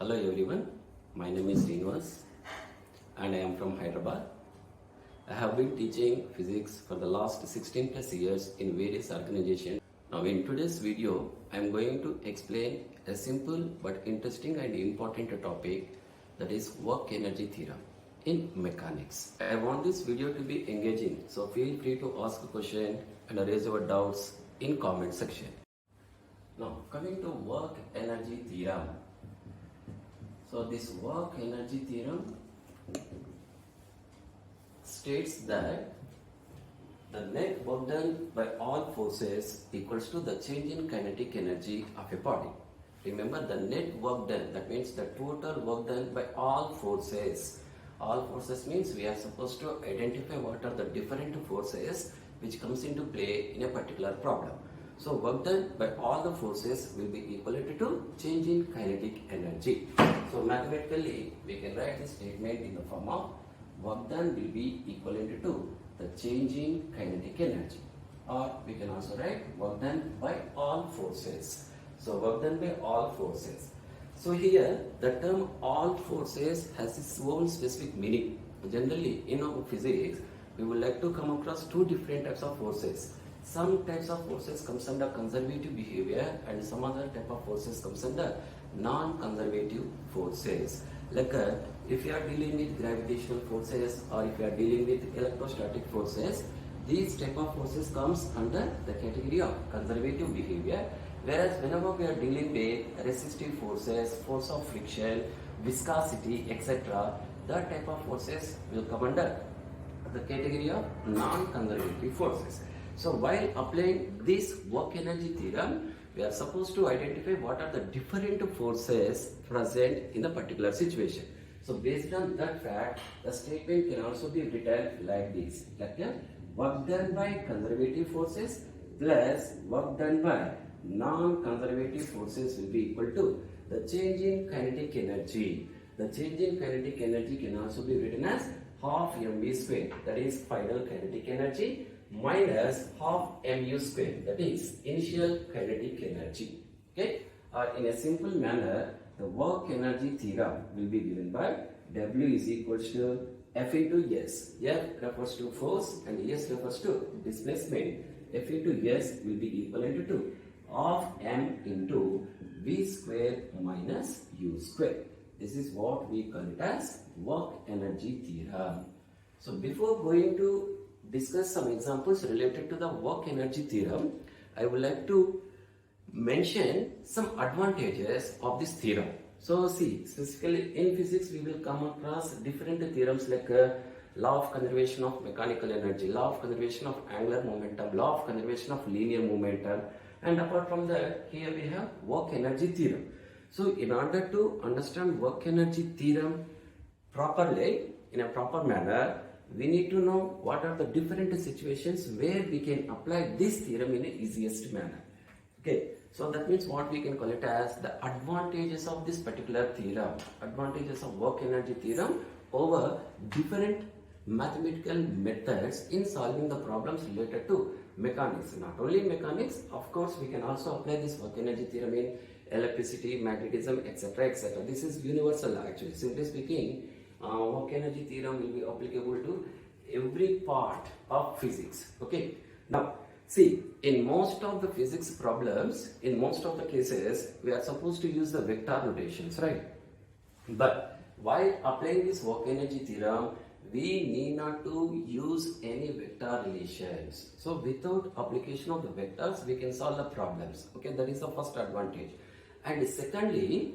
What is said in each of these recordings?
Hello everyone, my name is Srinivas and I am from Hyderabad. I have been teaching physics for the last 16 plus years in various organizations. Now in today's video, I am going to explain a simple but interesting and important topic, that is work energy theorem in mechanics. I want this video to be engaging, so feel free to ask a question and raise your doubts in comment section. Now coming to work energy theorem. So this work energy theorem states that the net work done by all forces equals to the change in kinetic energy of a body. Remember, the net work done, that means the total work done by all forces. All forces means we are supposed to identify what are the different forces which comes into play in a particular problem. So work done by all the forces will be equivalent to change in kinetic energy. So mathematically we can write this statement in the form of work done will be equivalent to the change in kinetic energy, or we can also write work done by all forces. So work done by all forces. So here the term all forces has its own specific meaning. Generally in our physics we would like to come across two different types of forces. Some types of forces comes under conservative behavior and some other type of forces comes under non-conservative forces. Like if you are dealing with gravitational forces or if you are dealing with electrostatic forces, these type of forces comes under the category of conservative behavior. Whereas whenever we are dealing with resistive forces, force of friction, viscosity, etc., that type of forces will come under the category of non-conservative forces. So while applying this work energy theorem, we are supposed to identify what are the different forces present in a particular situation. So based on that fact, the statement can also be written like this, like work done by conservative forces plus work done by non-conservative forces will be equal to the change in kinetic energy. The change in kinetic energy can also be written as half mv square, that is final kinetic energy, minus half mu square, that is initial kinetic energy. Okay, in a simple manner, the work energy theorem will be given by W is equals to F into S. F refers to force and S refers to displacement. F into S will be equivalent to half m into V square minus U square. This is what we call it as work energy theorem. So before going to discuss some examples related to the work energy theorem, I would like to mention some advantages of this theorem. So see, specifically in physics we will come across different theorems like law of conservation of mechanical energy, law of conservation of angular momentum, law of conservation of linear momentum, and apart from that here we have work energy theorem. So in order to understand work energy theorem properly, in a proper manner, we need to know what are the different situations where we can apply this theorem in the easiest manner. Okay, so that means what we can call it as the advantages of this particular theorem, advantages of work energy theorem over different mathematical methods in solving the problems related to mechanics. Not only mechanics, of course we can also apply this work energy theorem in electricity, magnetism, etc., etc. This is universal actually. Simply speaking, work energy theorem will be applicable to every part of physics. Okay, now see, in most of the physics problems, in most of the cases, we are supposed to use the vector notations, right? But while applying this work energy theorem, we need not to use any vector relations. So without application of the vectors, we can solve the problems. Okay, that is the first advantage. And secondly,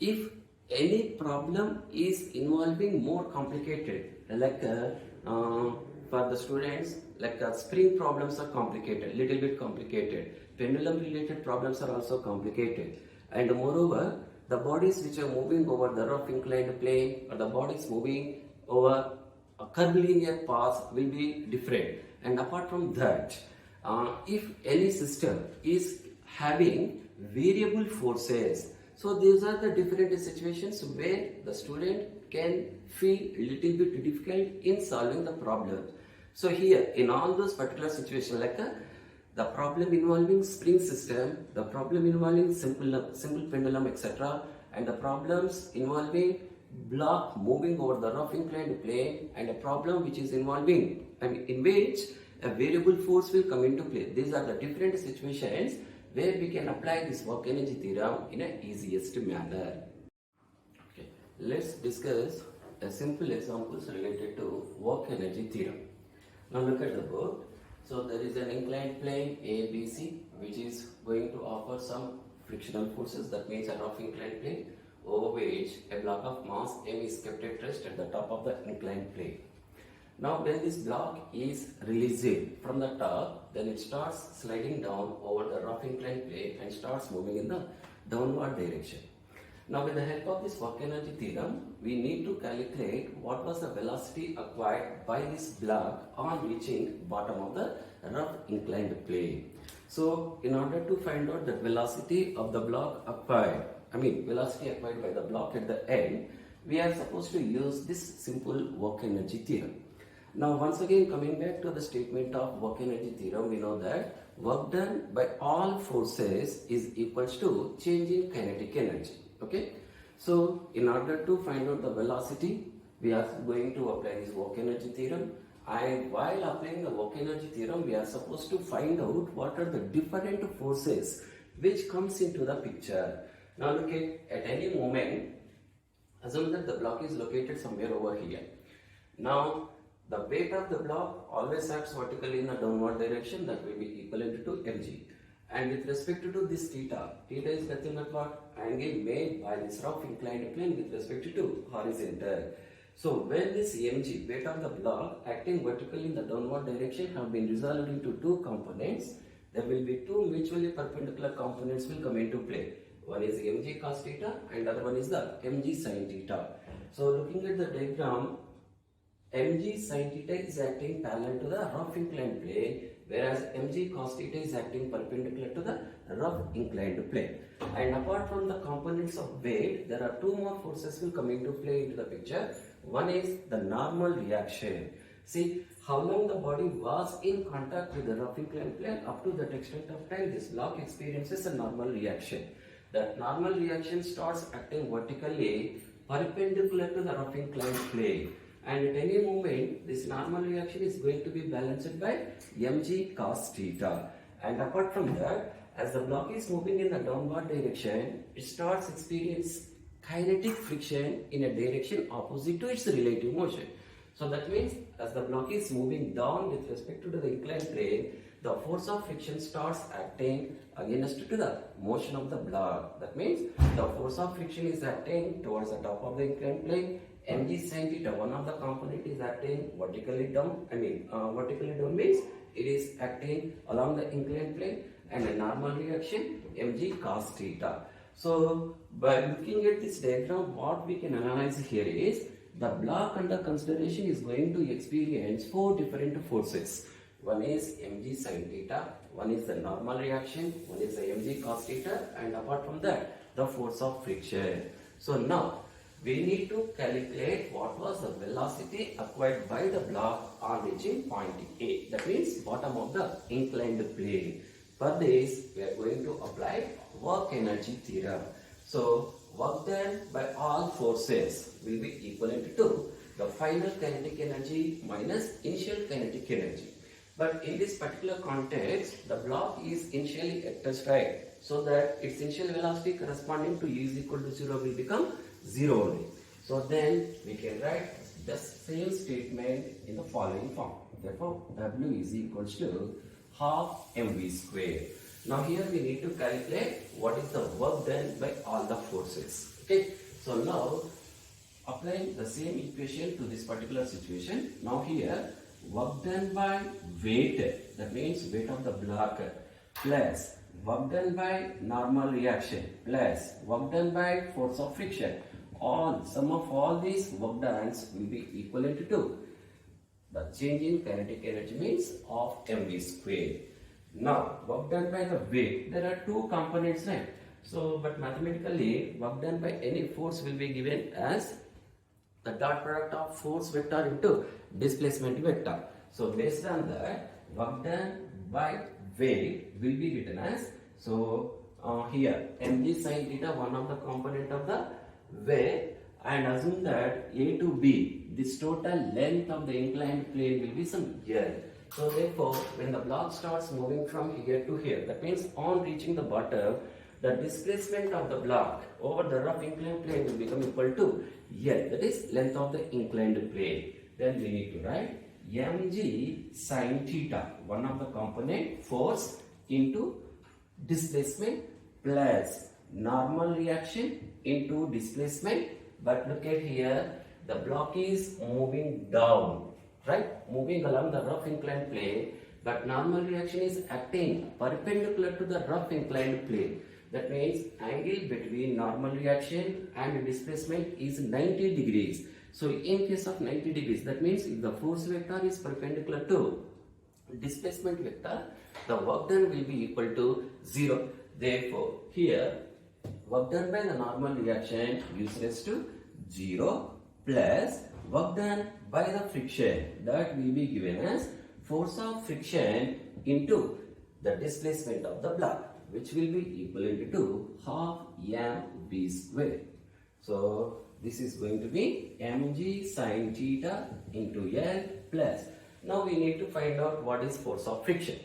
if any problem is involving more complicated, like for the students, like spring problems are complicated, little bit complicated, pendulum related problems are also complicated, and moreover the bodies which are moving over the rough inclined plane or the bodies moving over a curvilinear path will be different. And apart from that, if any system is having variable forces, so these are the different situations where the student can feel little bit difficult in solving the problem. So here in all those particular situations, like the problem involving spring system, the problem involving simple pendulum, etc., and the problems involving block moving over the rough inclined plane, and a problem which is involving, in which a variable force will come into play. These are the different situations where we can apply this work energy theorem in an easiest manner. Okay, let's discuss a simple examples related to work energy theorem. Now look at the board. So there is an inclined plane ABC which is going to offer some frictional forces, that means a rough inclined plane over which a block of mass m is kept at rest at the top of the inclined plane. Now when this block is released from the top, then it starts sliding down over the rough inclined plane and starts moving in the downward direction. Now with the help of this work energy theorem, we need to calculate what was the velocity acquired by this block on reaching bottom of the rough inclined plane. So in order to find out the velocity of the block acquired, velocity acquired by the block at the end, we are supposed to use this simple work energy theorem. Now once again, coming back to the statement of work energy theorem, we know that work done by all forces is equals to change in kinetic energy. Okay, so in order to find out the velocity, we are going to apply this work energy theorem, and while applying the work energy theorem, we are supposed to find out what are the different forces which comes into the picture. Now look at any moment, assume that the block is located somewhere over here. Now the weight of the block always acts vertically in the downward direction, that will be equivalent to mg. And with respect to this theta is nothing but what? Angle made by this rough inclined plane with respect to horizontal. So when this mg, weight of the block acting vertically in the downward direction, have been resolved into two components, there will be two mutually perpendicular components will come into play. One is mg cos theta and other one is the mg sin theta. So looking at the diagram, mg sin theta is acting parallel to the rough inclined plane, whereas mg cos theta is acting perpendicular to the rough inclined plane. And apart from the components of weight, there are two more forces will come into play into the picture. One is the normal reaction. See how long the body was in contact with the rough inclined plane. Up to that extent of time, this block experiences a normal reaction. That normal reaction starts acting vertically perpendicular to the rough inclined plane. And at any moment, this normal reaction is going to be balanced by mg cos theta. And apart from that, as the block is moving in the downward direction, it starts experiencing kinetic friction in a direction opposite to its relative motion. So that means as the block is moving down with respect to the inclined plane, the force of friction starts acting against to the motion of the block. That means the force of friction is acting towards the top of the inclined plane. Mg sin theta, one of the component is acting vertically down. Vertically down means it is acting along the inclined plane, and a normal reaction mg cos theta. So by looking at this diagram, what we can analyze here is the block under consideration is going to experience four different forces. One is mg sin theta, one is the normal reaction, one is the mg cos theta, and apart from that, the force of friction. So now we need to calculate what was the velocity acquired by the block on reaching point A. That means bottom of the inclined plane. For this, we are going to apply work energy theorem. So work done by all forces will be equivalent to the final kinetic energy minus initial kinetic energy. But in this particular context, the block is initially at rest, right? So that its initial velocity corresponding to u is equal to 0 will become 0 only. So then we can write the same statement in the following form. Therefore, W is equals to half mv square. Now here we need to calculate what is the work done by all the forces. Okay. So now applying the same equation to this particular situation. Now here work done by weight, that means weight of the block, plus work done by normal reaction, plus work done by force of friction. All sum of all these work done will be equivalent to the change in kinetic energy means of mv square. Now work done by the weight, there are two components, right? So but mathematically work done by any force will be given as the dot product of force vector into displacement vector. So based on that, work done by weight will be written as, so here mg sin theta, one of the component of the wave, and assume that A to B, this total length of the inclined plane will be some L. So therefore, when the block starts moving from here to here, that means on reaching the bottom, the displacement of the block over the rough inclined plane will become equal to L, that is length of the inclined plane. Then we need to write mg sin theta, one of the component force into displacement plus normal reaction into displacement. But look at here, the block is moving down, right? Moving along the rough inclined plane, but normal reaction is acting perpendicular to the rough inclined plane. That means angle between normal reaction and displacement is 90 degrees. So in case of 90 degrees, that means if the force vector is perpendicular to displacement vector, the work done will be equal to 0. Therefore, here work done by the normal reaction useless to 0 plus work done by the friction, that will be given as force of friction into the displacement of the block, which will be equivalent to half mv square. So this is going to be mg sin theta into L plus. Now we need to find out what is force of friction.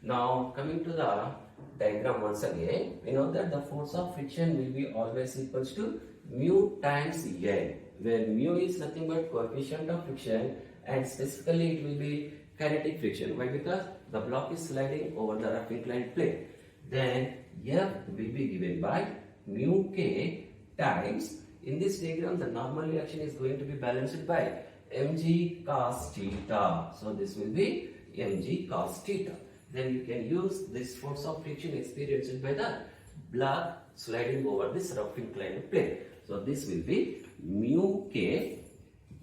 Now coming to the diagram once again, we know that the force of friction will be always equals to mu times L, where mu is nothing but coefficient of friction and specifically it will be kinetic friction. Why? Because the block is sliding over the rough inclined plane. Then F will be given by mu k times, in this diagram the normal reaction is going to be balanced by mg cos theta. So this will be mg cos theta. Then you can use this force of friction experienced by the block sliding over this rough inclined plane. So this will be mu k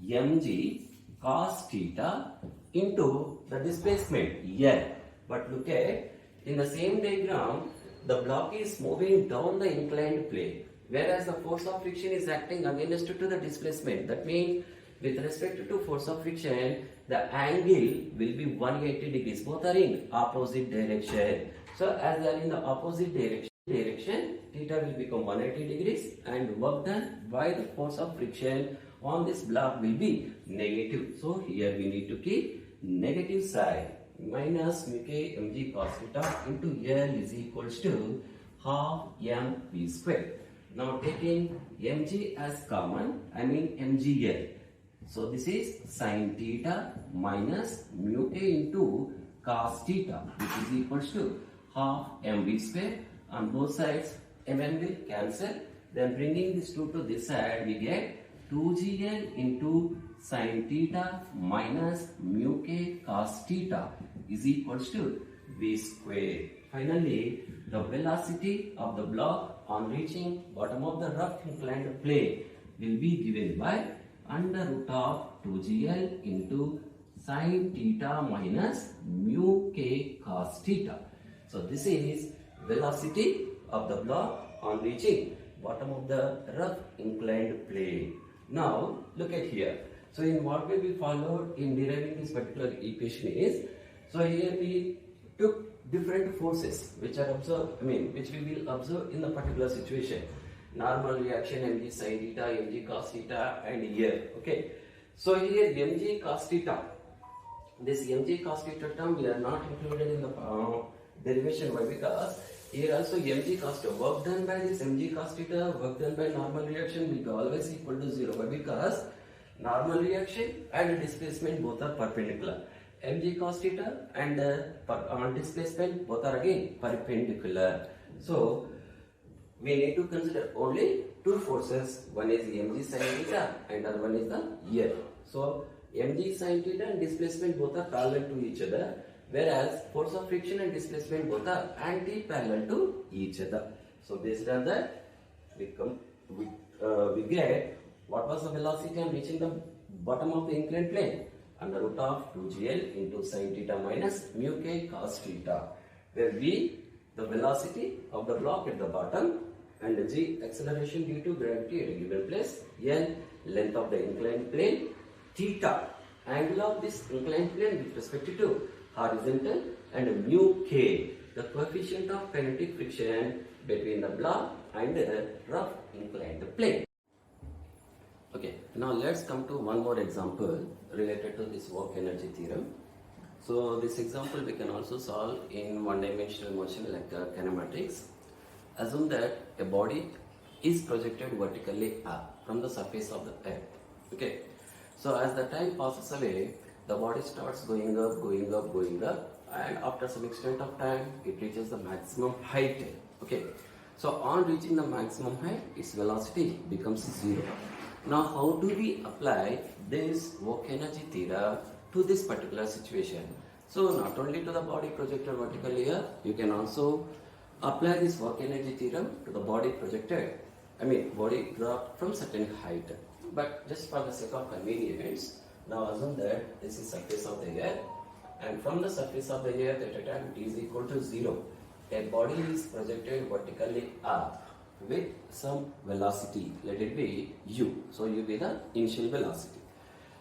mg cos theta into the displacement L. But look at, in the same diagram, the block is moving down the inclined plane, whereas the force of friction is acting against to the displacement. That means with respect to force of friction, the angle will be 180 degrees. Both are in opposite direction. So as they are in the opposite direction, theta will become 180 degrees and work done by the force of friction on this block will be negative. So here we need to keep negative side, minus mu k mg cos theta into L is equals to half mv square. Now taking mg as common, I mean mgl. So this is sin theta minus mu k into cos theta, which is equals to half mv square. On both sides, mn will cancel. Then bringing this 2 to this side, we get 2gl into sin theta minus mu k cos theta is equals to v square. Finally, the velocity of the block on reaching bottom of the rough inclined plane will be given by under root of 2gl into sin theta minus mu k cos theta. So this is velocity of the block on reaching bottom of the rough inclined plane. Now look at here. So in what way we followed in deriving this particular equation is, so here we took different forces which are observed, which we will observe in the particular situation. Normal reaction mg sin theta, mg cos theta, and here. Okay. So here mg cos theta, this mg cos theta term we are not included in the derivation. Why? Because here also mg cos theta, work done by this mg cos theta, work done by normal reaction will be always equal to 0. Why? Because normal reaction and displacement both are perpendicular. Mg cos theta and displacement both are again perpendicular. So we need to consider only two forces. One is mg sin theta and other one is the here. So mg sin theta and displacement both are parallel to each other, whereas force of friction and displacement both are anti-parallel to each other. So based on that, we get what was the velocity on reaching the bottom of the inclined plane, under root of 2gl into sin theta minus mu k cos theta, where v the velocity of the block at the bottom and g acceleration due to gravity at a given place, l length of the inclined plane, theta angle of this inclined plane with respect to horizontal, and mu k the coefficient of kinetic friction between the block and the rough inclined plane. Okay, now let's come to one more example related to this work energy theorem. So this example we can also solve in one-dimensional motion like kinematics. Assume that a body is projected vertically up from the surface of the earth. Okay, so as the time passes away, the body starts going up, going up, going up, and after some extent of time, it reaches the maximum height. Okay, so on reaching the maximum height, its velocity becomes zero. Now, how do we apply this work energy theorem to this particular situation? So, not only to the body projected vertically here, you can also apply this work energy theorem to the body projected, body dropped from certain height. But just for the sake of convenience, now assume that this is surface of the earth, and from the surface of the earth at a time t is equal to 0, a body is projected vertically up with some velocity, let it be u. So u be the initial velocity.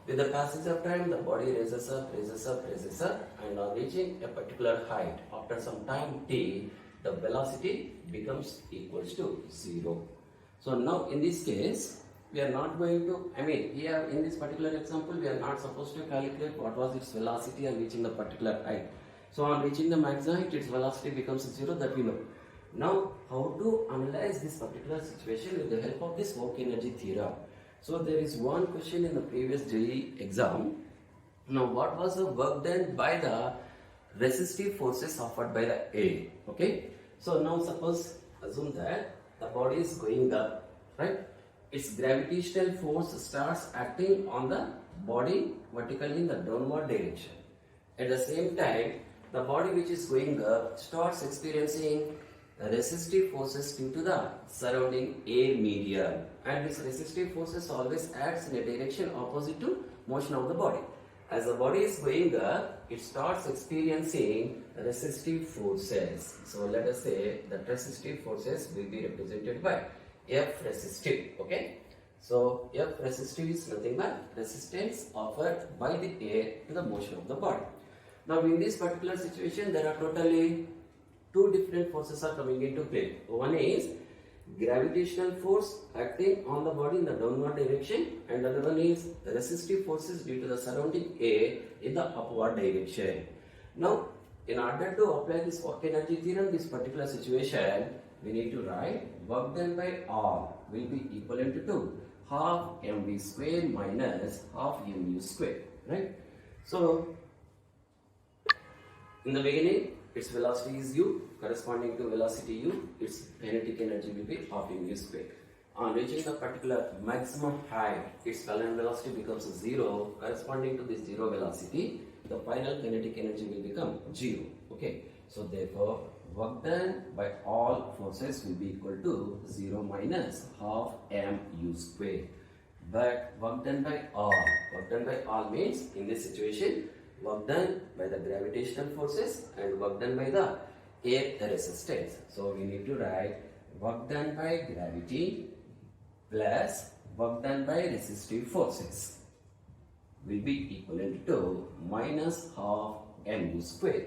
With the passage of time, the body raises up, raises up, raises up, and on reaching a particular height, after some time t, the velocity becomes equals to 0. So now in this case, we are not going to, here in this particular example, we are not supposed to calculate what was its velocity on reaching the particular height. So on reaching the max height, its velocity becomes 0, that we know. Now, how to analyze this particular situation with the help of this work energy theorem? So there is one question in the previous JEE exam. Now, what was the work done by the resistive forces offered by the air? Okay. So now suppose, assume that the body is going up, right? Its gravitational force starts acting on the body vertically in the downward direction. At the same time, the body which is going up starts experiencing resistive forces due to the surrounding air medium, and this resistive forces always acts in a direction opposite to motion of the body. As the body is going up, it starts experiencing resistive forces. So let us say that resistive forces will be represented by F resistive. Okay, so F resistive is nothing but resistance offered by the air to the motion of the body. Now in this particular situation, there are totally two different forces are coming into play. One is gravitational force acting on the body in the downward direction, and another one is resistive forces due to the surrounding air in the upward direction. Now, in order to apply this work energy theorem, this particular situation, we need to write work done by R will be equivalent to half mv square minus half mu square, right? So, in the beginning, its velocity is u, corresponding to velocity u, its kinetic energy will be half mu square. On reaching the particular maximum height, its final velocity becomes 0, corresponding to this 0 velocity, the final kinetic energy will become 0. Okay, so therefore, work done by all forces will be equal to 0 minus half mu square. But work done by all means, in this situation, work done by the gravitational forces and work done by the air resistance. So we need to write work done by gravity plus work done by resistive forces will be equivalent to minus half mu square.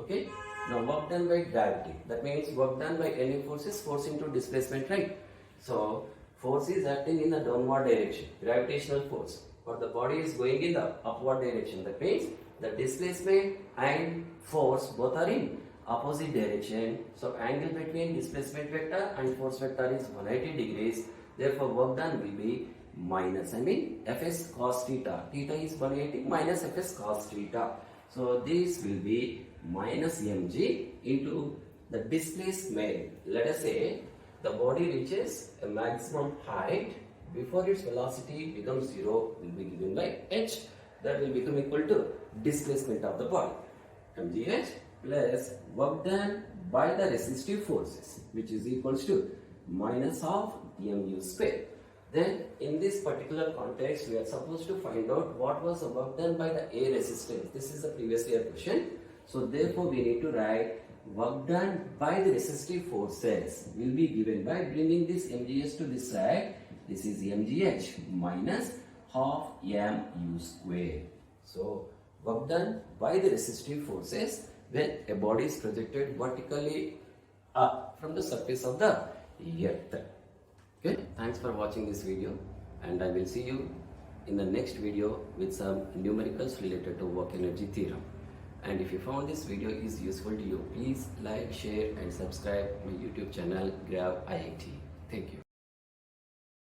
Okay. Now work done by gravity, that means work done by any forces, force into displacement, right? So force is acting in the downward direction, gravitational force, but the body is going in the upward direction. That means the displacement and force both are in opposite direction. So angle between displacement vector and force vector is 180 degrees. Therefore work done will be minus, Fs cos theta. Theta is 180 minus Fs cos theta. So this will be minus mg into the displacement. Let us say the body reaches a maximum height before its velocity becomes 0 will be given by h. That will become equal to displacement of the body, mgh plus work done by the resistive forces, which is equals to minus half mu square. Then in this particular context, we are supposed to find out what was the work done by the air resistance. This is the previous year question. So therefore we need to write work done by the resistive forces will be given by bringing this mgh to this side. This is mgh minus half mu square. So work done by the resistive forces when a body is projected vertically from the surface of the earth. Okay, thanks for watching this video, and I will see you in the next video with some numericals related to work energy theorem. And if you found this video is useful to you, please like, share and subscribe my YouTube channel Grav IIT. Thank you.